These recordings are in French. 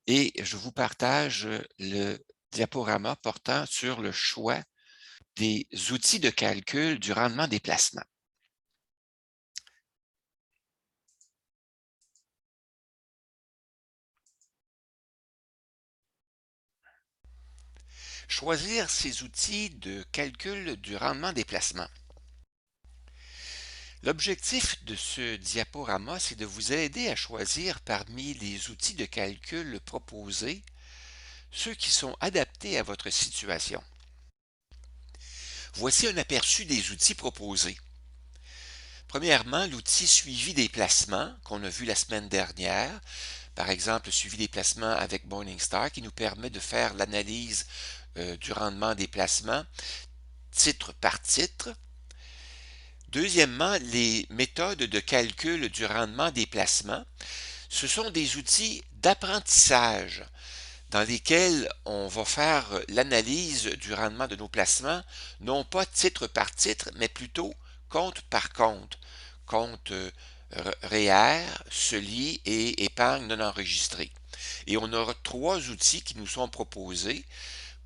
et je vous partage le diaporama portant sur le choix des outils de calcul du rendement des placements. Choisir ces outils de calcul du rendement des placements. L'objectif de ce diaporama, c'est de vous aider à choisir parmi les outils de calcul proposés ceux qui sont adaptés à votre situation. Voici un aperçu des outils proposés. Premièrement, l'outil suivi des placements qu'on a vu la semaine dernière, par exemple le suivi des placements avec Morningstar qui nous permet de faire l'analyse du rendement des placements titre par titre. Deuxièmement, les méthodes de calcul du rendement des placements. Ce sont des outils d'apprentissage dans lesquels on va faire l'analyse du rendement de nos placements, non pas titre par titre, mais plutôt compte par compte. Compte REER, CELI et épargne non enregistrée. Et on aura trois outils qui nous sont proposés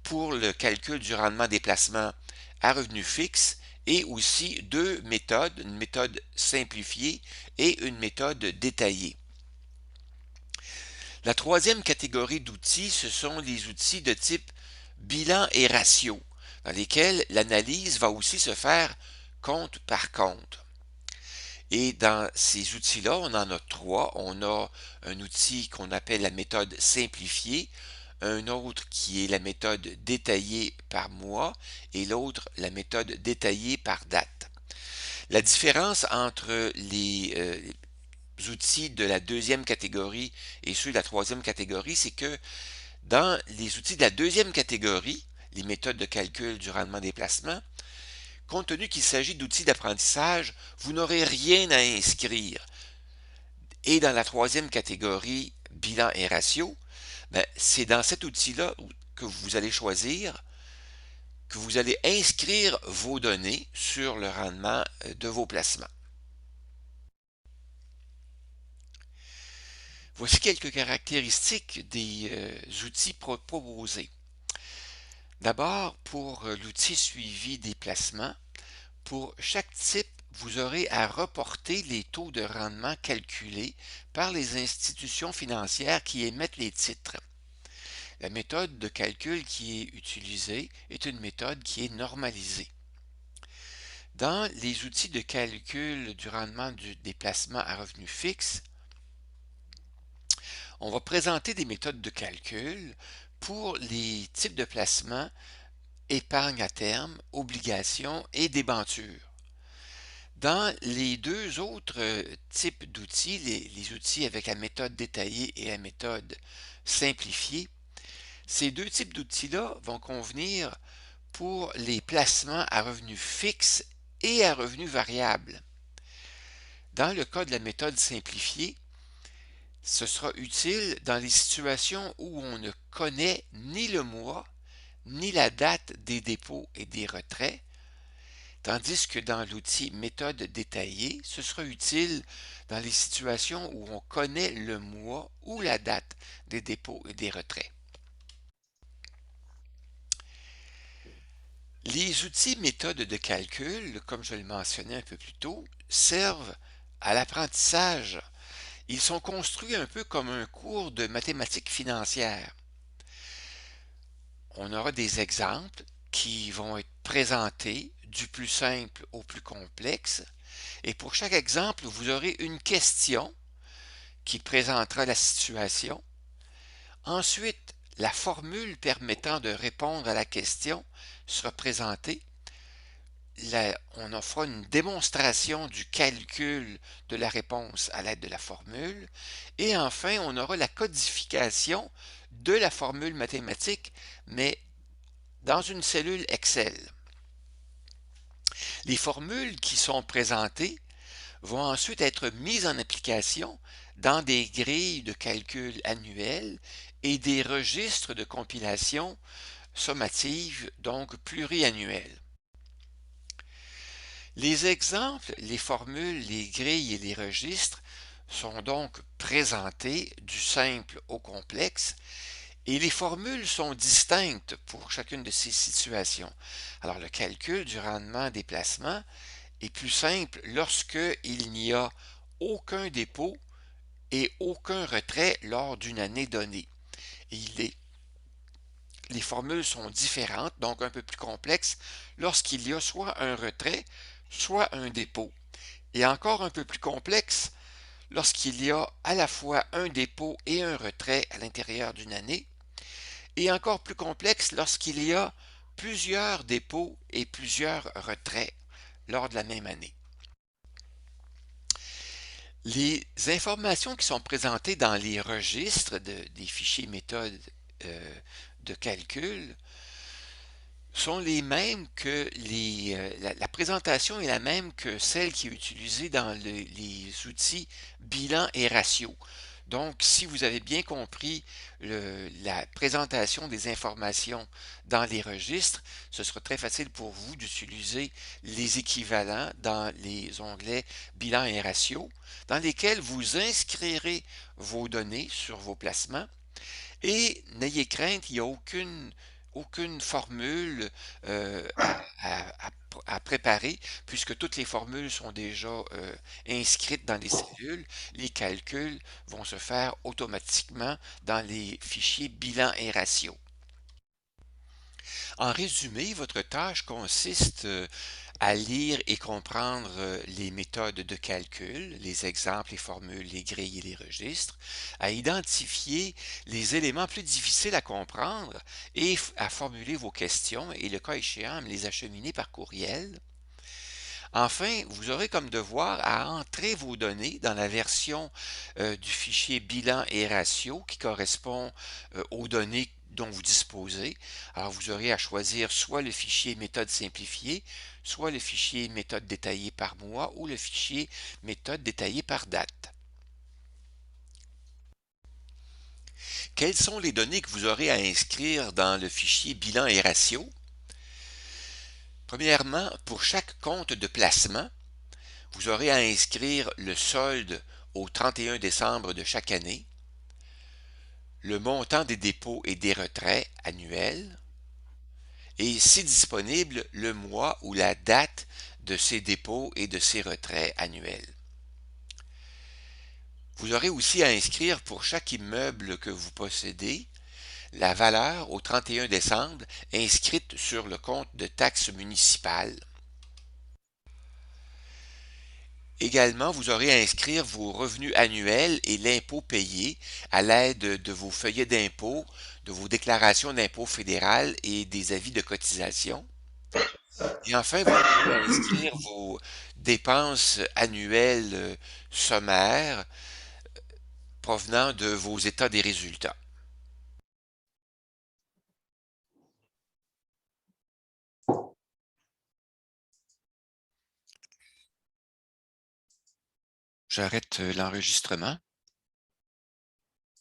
pour le calcul du rendement des placements à revenu fixe et aussi deux méthodes, une méthode simplifiée et une méthode détaillée. La troisième catégorie d'outils, ce sont les outils de type bilan et ratio, dans lesquels l'analyse va aussi se faire compte par compte. Et dans ces outils-là, on en a trois. On a un outil qu'on appelle la méthode simplifiée, un autre qui est la méthode détaillée par mois et l'autre la méthode détaillée par date. La différence entre les outils de la deuxième catégorie et ceux de la troisième catégorie, c'est que dans les outils de la deuxième catégorie, les méthodes de calcul du rendement des placements, compte tenu qu'il s'agit d'outils d'apprentissage, vous n'aurez rien à inscrire. Et dans la troisième catégorie, bilan et ratio, c'est dans cet outil-là que vous allez choisir, que vous allez inscrire vos données sur le rendement de vos placements. Voici quelques caractéristiques des outils proposés. D'abord, pour l'outil suivi des placements, pour chaque type, vous aurez à reporter les taux de rendement calculés par les institutions financières qui émettent les titres. La méthode de calcul qui est utilisée est une méthode qui est normalisée. Dans les outils de calcul du rendement des placements à revenu fixe, on va présenter des méthodes de calcul pour les types de placements épargne à terme, obligations et débentures. Dans les deux autres types d'outils, les outils avec la méthode détaillée et la méthode simplifiée, ces deux types d'outils-là vont convenir pour les placements à revenu fixe et à revenu variable. Dans le cas de la méthode simplifiée, ce sera utile dans les situations où on ne connaît ni le mois ni la date des dépôts et des retraits, tandis que dans l'outil méthode détaillée, ce sera utile dans les situations où on connaît le mois ou la date des dépôts et des retraits. Les outils méthodes de calcul, comme je le mentionnais un peu plus tôt, servent à l'apprentissage. Ils sont construits un peu comme un cours de mathématiques financières. On aura des exemples qui vont être présentés du plus simple au plus complexe. Et pour chaque exemple, vous aurez une question qui présentera la situation. Ensuite, la formule permettant de répondre à la question sera présentée. On en fera une démonstration du calcul de la réponse à l'aide de la formule. Et enfin, on aura la codification de la formule mathématique, mais dans une cellule Excel. Les formules qui sont présentées vont ensuite être mises en application dans des grilles de calcul annuelles et des registres de compilation sommative, donc pluriannuels. Les exemples, les formules, les grilles et les registres sont donc présentées du simple au complexe et les formules sont distinctes pour chacune de ces situations. Alors le calcul du rendement des placements est plus simple lorsque il n'y a aucun dépôt et aucun retrait lors d'une année donnée. Et les formules sont différentes, donc un peu plus complexes, lorsqu'il y a soit un retrait, soit un dépôt. Et encore un peu plus complexe lorsqu'il y a à la fois un dépôt et un retrait à l'intérieur d'une année, et encore plus complexe lorsqu'il y a plusieurs dépôts et plusieurs retraits lors de la même année. Les informations qui sont présentées dans les registres des fichiers méthodes euh, de calcul sont les mêmes que la présentation est la même que celle qui est utilisée dans les outils bilan et ratio. Donc, si vous avez bien compris la présentation des informations dans les registres, ce sera très facile pour vous d'utiliser les équivalents dans les onglets bilan et ratio, dans lesquels vous inscrirez vos données sur vos placements et n'ayez crainte, il n'y a aucune formule à préparer, puisque toutes les formules sont déjà inscrites dans les cellules. Les calculs vont se faire automatiquement dans les fichiers bilan et ratio. En résumé, votre tâche consiste à lire et comprendre les méthodes de calcul, les exemples, les formules, les grilles et les registres, à identifier les éléments plus difficiles à comprendre et à formuler vos questions et, le cas échéant, à me les acheminer par courriel. Enfin, vous aurez comme devoir à entrer vos données dans la version du fichier bilan et ratio qui correspond aux données dont vous disposez. Alors, vous aurez à choisir soit le fichier méthode simplifiée, soit le fichier méthode détaillée par mois ou le fichier méthode détaillée par date. Quelles sont les données que vous aurez à inscrire dans le fichier bilan et ratio? Premièrement, pour chaque compte de placement, vous aurez à inscrire le solde au 31 décembre de chaque année, le montant des dépôts et des retraits annuels, et si disponible, le mois ou la date de ces dépôts et de ces retraits annuels. Vous aurez aussi à inscrire pour chaque immeuble que vous possédez la valeur au 31 décembre inscrite sur le compte de taxes municipales. Également, vous aurez à inscrire vos revenus annuels et l'impôt payé à l'aide de vos feuillets d'impôt, de vos déclarations d'impôt fédéral et des avis de cotisation. Et enfin, vous aurez à inscrire vos dépenses annuelles sommaires provenant de vos états des résultats. J'arrête l'enregistrement.